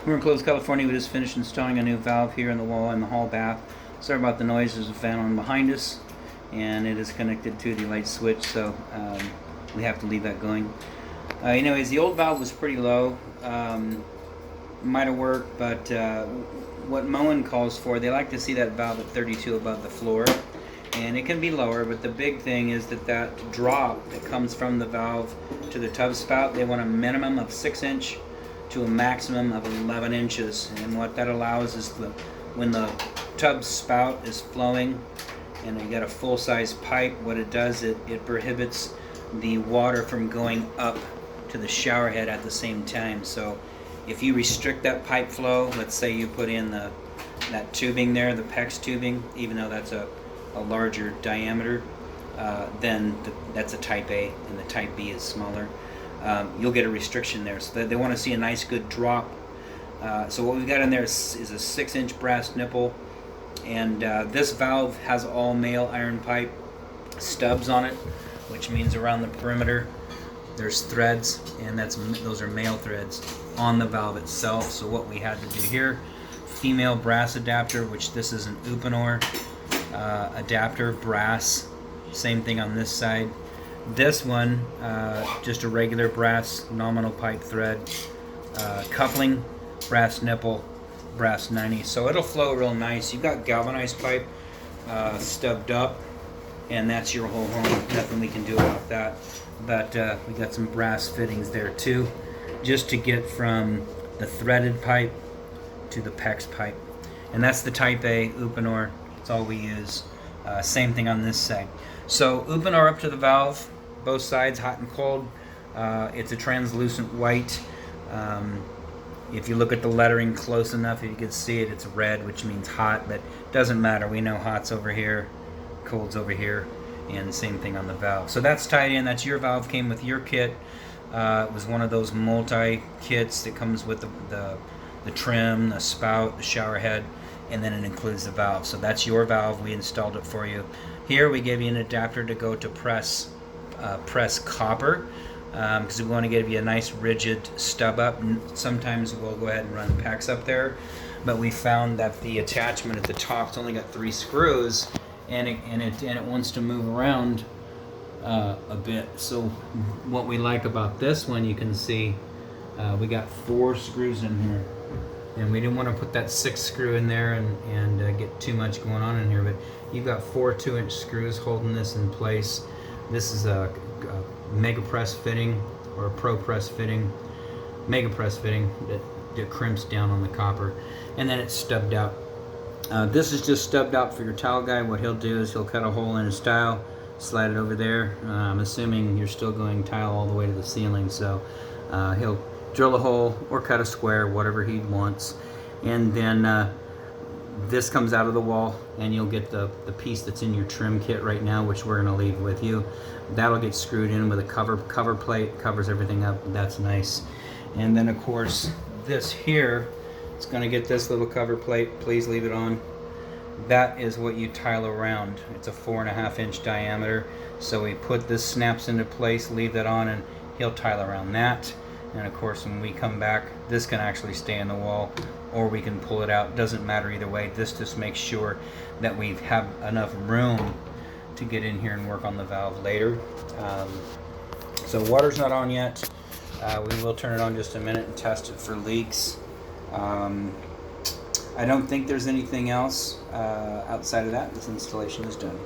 We're in Clovis, California. We just finished installing a new valve here in the wall in the hall bath. Sorry about the noise. There's a fan on behind us, and it is connected to the light switch, so we have to leave that going. Anyways, the old valve was pretty low. Might have worked, but what Moen calls for, they like to see that valve at 32 above the floor, and it can be lower, but the big thing is that drop that comes from the valve to the tub spout, they want a minimum of 6-inch to a maximum of 11 inches. And what that allows is when the tub spout is flowing and you got a full-size pipe, what it does, it prohibits the water from going up to the shower head at the same time. So if you restrict that pipe flow, let's say you put in that tubing there, the PEX tubing, even though that's a larger diameter, then that's a type A and the type B is smaller. You'll get a restriction there. So they want to see a nice good drop. So what we've got in there is a 6-inch brass nipple, and this valve has all male iron pipe stubs on it, which means around the perimeter there's threads, and those are male threads on the valve itself. So what we had to do here, female brass adapter, which this is an Uponor adapter, brass. Same thing on this side. This one, just a regular brass nominal pipe thread, coupling, brass nipple, brass 90. So it'll flow real nice. You've got galvanized pipe stubbed up, and that's your whole home. Nothing we can do about that. But we got some brass fittings there too, just to get from the threaded pipe to the PEX pipe. And that's the type A Uponor. That's all we use. Same thing on this side. So Uponor up to the valve, both sides, hot and cold. It's a translucent white. If you look at the lettering close enough, you can see it. It's red, which means hot, but it doesn't matter. We know hot's over here, cold's over here, and same thing on the valve. So that's tied in. That's your valve. Came with your kit. It was one of those multi-kits that comes with the trim, the spout, the shower head, and then it includes the valve. So that's your valve. We installed it for you. Here we gave you an adapter to go to press copper, because we want to give you a nice rigid stub up. Sometimes we'll go ahead and run PEX up there, but we found that the attachment at the top's only got 3 screws, and it wants to move around a bit. So what we like about this one, you can see we got 4 screws in here, and we didn't want to put that 6th screw in there and get too much going on in here, but you've got 4 2-inch screws holding this in place. This is a mega press fitting, or a pro press fitting, mega press fitting that crimps down on the copper, and then it's stubbed out. This is just stubbed out for your tile guy. What he'll do is he'll cut a hole in his tile, slide it over there. I'm assuming you're still going tile all the way to the ceiling, so he'll drill a hole or cut a square, whatever he wants, and then this comes out of the wall, and you'll get the piece that's in your trim kit right now, which we're going to leave with you. That'll get screwed in with a cover plate, covers everything up. That's nice. And then of course this here, it's going to get this little cover plate. Please leave it on. That is what you tile around. It's a 4.5-inch diameter. So we put this, snaps into place, leave that on, and he'll tile around that. And of course when we come back, this can actually stay in the wall, or we can pull it out. Doesn't matter either way. This just makes sure that we have enough room to get in here and work on the valve later. So water's not on yet. We will turn it on just a minute and test it for leaks. I don't think there's anything else outside of that. This installation is done.